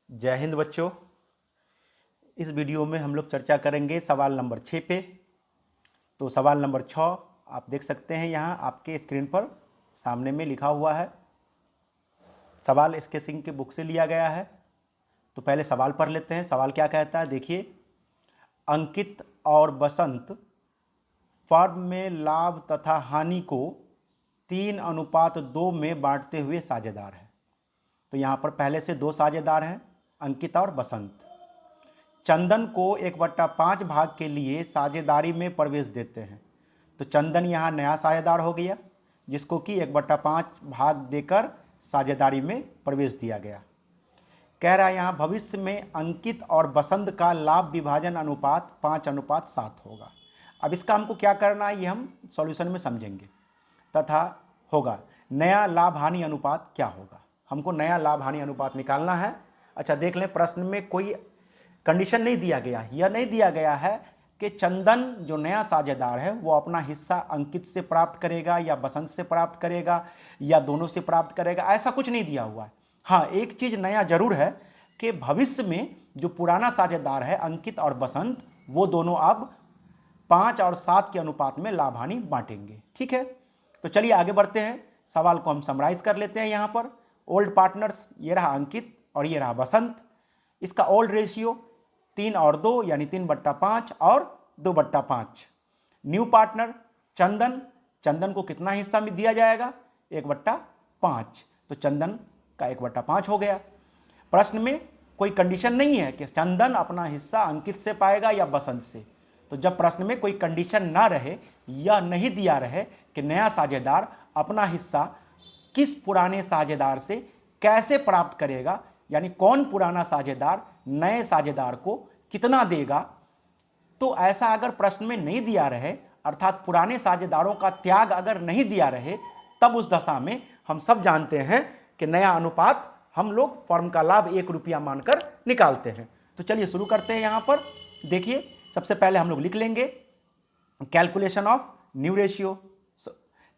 जय हिंद बच्चों। इस वीडियो में हम लोग चर्चा करेंगे सवाल नंबर 6 पे। तो सवाल नंबर 6 आप देख सकते हैं यहाँ आपके स्क्रीन पर सामने में लिखा हुआ है। सवाल स्केचिंग के बुक से लिया गया है। तो पहले सवाल पढ़ लेते हैं। सवाल क्या कहता है, देखिए। अंकित और बसंत फर्म में लाभ तथा हानि को 3:2 में बांटते हुए साझेदार हैं। तो यहाँ पर पहले से 2 साझेदार हैं, अंकित और बसंत। चंदन को 1/5 भाग के लिए साझेदारी में प्रवेश देते हैं। तो चंदन यहाँ नया साझेदार हो गया, जिसको कि 1/5 भाग देकर साझेदारी में प्रवेश दिया गया। कह रहा है यहाँ भविष्य में अंकित और बसंत का लाभ विभाजन अनुपात 5:7 होगा। अब इसका हमको क्या करना है, ये हम सॉल्यूशन में समझेंगे। तथा होगा नया लाभ हानि अनुपात क्या होगा, हमको नया लाभ हानि अनुपात निकालना है। अच्छा देख लें, प्रश्न में कोई कंडीशन नहीं दिया गया। यह नहीं दिया गया है कि चंदन जो नया साझेदार है वो अपना हिस्सा अंकित से प्राप्त करेगा या बसंत से प्राप्त करेगा या दोनों से प्राप्त करेगा, ऐसा कुछ नहीं दिया हुआ है। हाँ, एक चीज नया जरूर है कि भविष्य में जो पुराना साझेदार है अंकित और बसंत, वो दोनों अब 5 और 7 के अनुपात में लाभ हानि बांटेंगे। ठीक है, तो चलिए आगे बढ़ते हैं। सवाल को हम समराइज कर लेते हैं। यहाँ पर ओल्ड पार्टनर्स, ये रहा अंकित और ये रहा बसंत। इसका ओल्ड रेशियो 3 और 2 यानी 3/5 और 2/5। न्यू पार्टनर चंदन, चंदन को कितना हिस्सा में दिया जाएगा, 1/5। तो चंदन का 1/5 हो गया। प्रश्न में कोई कंडीशन नहीं है कि चंदन अपना हिस्सा अंकित से पाएगा या बसंत से। तो जब प्रश्न में कोई कंडीशन ना रहे, यह नहीं दिया रहे कि नया साझेदार अपना हिस्सा किस पुराने साझेदार से कैसे प्राप्त करेगा, यानी कौन पुराना साझेदार नए साझेदार को कितना देगा, तो ऐसा अगर प्रश्न में नहीं दिया रहे, अर्थात पुराने साझेदारों का त्याग अगर नहीं दिया रहे, तब उस दशा में हम सब जानते हैं कि नया अनुपात हम लोग फर्म का लाभ 1 रुपया मानकर निकालते हैं। तो चलिए शुरू करते हैं। यहां पर देखिए, सबसे पहले हम लोग लिख लेंगे calculation of new ratio,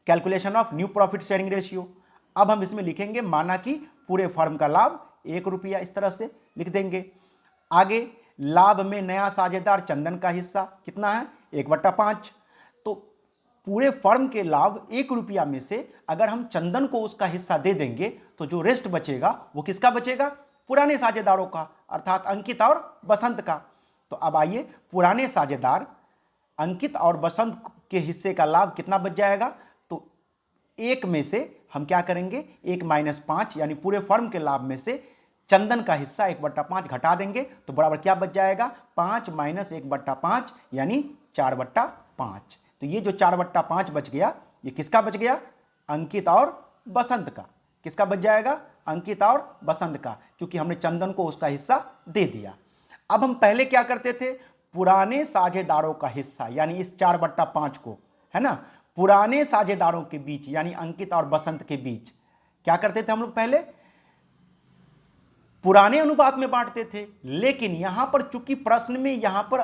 calculation of new profit sharing ratio. अब हम इसमें लिखेंगे माना कि पूरे फर्म का लाभ 1 रुपया, इस तरह से लिख देंगे। आगे लाभ में नया साझेदार चंदन का हिस्सा कितना है, 1/5। तो पूरे फर्म के लाभ 1 रुपया में से अगर हम चंदन को उसका हिस्सा दे देंगे तो जो रेस्ट बचेगा वो किसका बचेगा, पुराने साझेदारों का, अर्थात अंकित और बसंत का। तो अब आइए, पुराने साझेदार अंकित और बसंत के हिस्से का लाभ कितना बच जाएगा। तो 1 में से हम क्या करेंगे, 1 - 5 यानी पूरे फर्म के लाभ में से चंदन का हिस्सा 1/5 घटा देंगे तो बराबर क्या बच जाएगा, 5 - 1/5 यानी 4/5। तो ये जो 4/5 बच गया, ये किसका बच गया, अंकित और बसंत का। किसका बच जाएगा, अंकित और बसंत का, क्योंकि हमने चंदन को उसका हिस्सा दे दिया। अब हम पहले क्या करते थे, पुराने साझेदारों का हिस्सा यानी इस 4/5 को, है ना, पुराने साझेदारों के बीच यानी अंकित और बसंत के बीच क्या करते थे हम लोग, पहले पुराने अनुपात में बांटते थे। लेकिन यहां पर चूंकि प्रश्न में यहां पर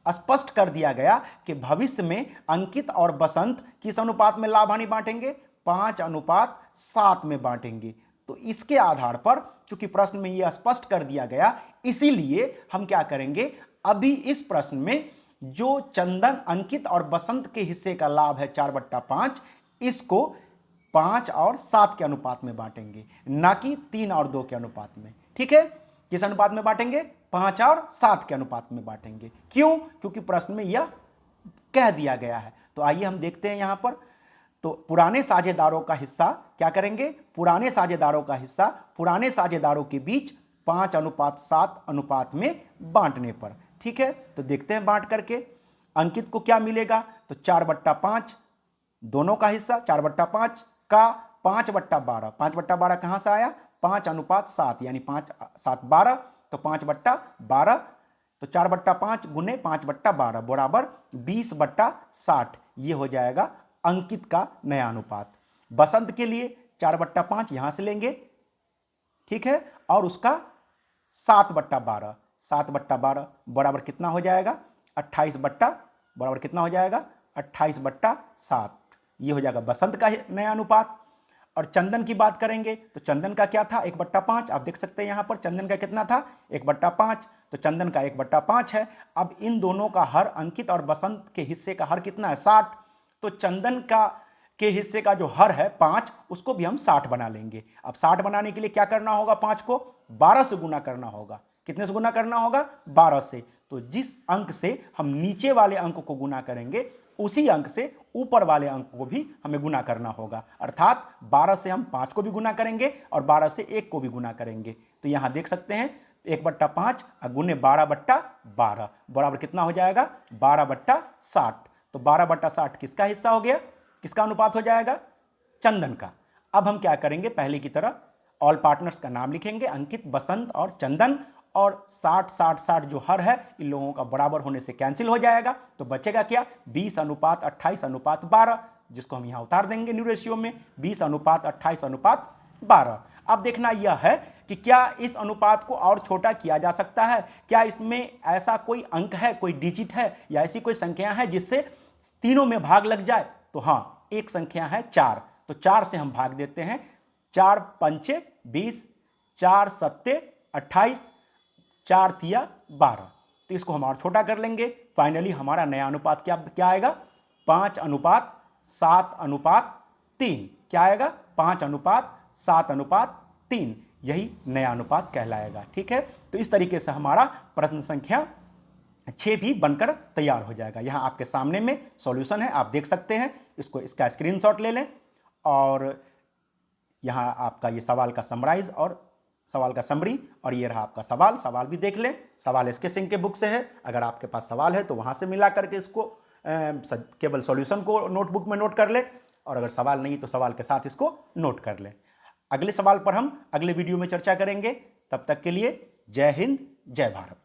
स्पष्ट कर दिया गया कि भविष्य में अंकित और बसंत किस अनुपात में लाभ हानि बांटेंगे, 5:7 में बांटेंगे। तो इसके आधार पर चूंकि प्रश्न में यह स्पष्ट कर दिया गया, इसीलिए हम क्या करेंगे, अभी इस प्रश्न में जो चंदन अंकित और बसंत के हिस्से का लाभ है 4/5, इसको 5 और 7 के अनुपात में बांटेंगे, ना कि 3 और 2 के अनुपात में। ठीक है, किस अनुपात में बांटेंगे, 5 और 7 के अनुपात में बांटेंगे। क्यों, क्योंकि प्रश्न में यह कह दिया गया है। तो आइए हम देखते हैं यहां पर। तो पुराने साझेदारों का हिस्सा क्या करेंगे, पुराने साझेदारों का हिस्सा पुराने साझेदारों के बीच 5:7 अनुपात में बांटने पर। ठीक है, तो देखते हैं बांट करके अंकित को क्या मिलेगा। तो 4/5 दोनों का हिस्सा, 4/5 का 5/12, 5/12 कहां से आया, 5:7 यानी 5 7 12, तो 5/12, तो 4/5 गुने 5/12 बराबर 20/60। ये हो जाएगा अंकित का नया अनुपात। बसंत के लिए 4/5 यहां से लेंगे, ठीक है, और उसका 7/12, 7/12 बराबर कितना हो जाएगा, 28 बराबर कितना हो जाएगा, 28/7। ये हो जाएगा बसंत का नया अनुपात। और चंदन की बात करेंगे तो चंदन का क्या था 1/5। आप देख सकते हैं यहाँ पर चंदन का कितना था 1/5, तो चंदन का 1/5 है। अब इन दोनों का हर, अंकित और बसंत के हिस्से का हर कितना है 60, तो चंदन का के हिस्से का जो हर है 5, उसको भी हम 60 बना लेंगे। अब 60 बनाने के लिए क्या करना होगा, 5 को 12 से गुना करना होगा। कितने से गुना करना होगा 12 से। तो जिस अंक से हम नीचे वाले अंक को गुना करेंगे उसी अंक से ऊपर वाले अंक को भी हमें गुना करना होगा, अर्थात 12 से हम 5 को भी गुना करेंगे और 12 से 1 को भी गुना करेंगे। तो यहां देख सकते हैं 1/5 गुने 12/12 बराबर कितना हो जाएगा 12/60। तो 12/60 किसका हिस्सा हो गया, किसका अनुपात हो जाएगा, चंदन का। अब हम क्या करेंगे, पहले की तरह ऑल पार्टनर्स का नाम लिखेंगे, अंकित, बसंत और चंदन, और 60-60-60 जो हर है इन लोगों का बराबर होने से कैंसिल हो जाएगा। तो बचेगा क्या 20:28:12, जिसको हम यहां उतार देंगे न्यू रेशियो में 20:28:12। अब देखना यह है कि क्या इस अनुपात को और छोटा किया जा सकता है, क्या इसमें ऐसा कोई अंक है, कोई डिजिट है या ऐसी कोई संख्या है जिससे तीनों में भाग लग जाए। तो हां, एक संख्या है 4, तो 4 से हम भाग देते हैं। 4 पंचे 20, 4 सत्ते 28, 4 तिया 12। तो इसको हम और छोटा कर लेंगे। फाइनली हमारा नया अनुपात क्या आएगा 5:7:3। क्या आएगा 5:7:3, यही नया अनुपात कहलाएगा। ठीक है, तो इस तरीके से हमारा प्रश्न संख्या 6 भी बनकर तैयार हो जाएगा। यहां आपके सामने में सॉल्यूशन है, आप देख सकते हैं, इसका स्क्रीनशॉट ले लें और यहां आपका ये सवाल का समराइज और सवाल का समरी, और ये रहा आपका सवाल भी देख लें। सवाल एसके सिंह के बुक से है, अगर आपके पास सवाल है तो वहां से मिला करके इसको केवल सॉल्यूशन को नोटबुक में नोट कर ले, और अगर सवाल नहीं तो सवाल के साथ इसको नोट कर ले। अगले सवाल पर हम अगले वीडियो में चर्चा करेंगे। तब तक के लिए जय हिंद, जय भारत।